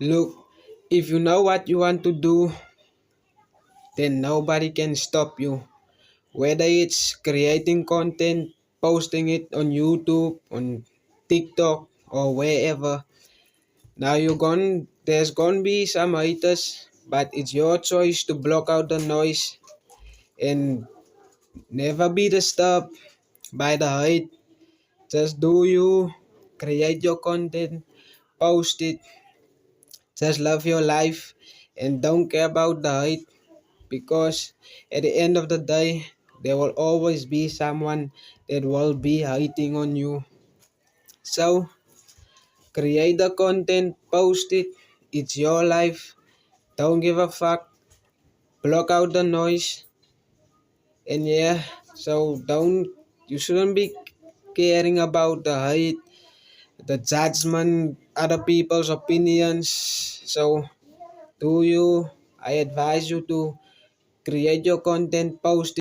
Look, if you know what you want to do, then nobody can stop you. Whether it's creating content, posting it on YouTube, on TikTok, or wherever. Now there's gonna be some haters, but it's your choice to block out the noise and never be disturbed by the hate. Just do you, create your content, post it, just love your life and don't care about the hate because at the end of the day, there will always be someone that will be hating on you. So, create the content, post it. It's your life. Don't give a fuck. Block out the noise. And yeah, so you shouldn't be caring about the hate, the judgment, other people's opinions. So, do you, I advise you to create your content, post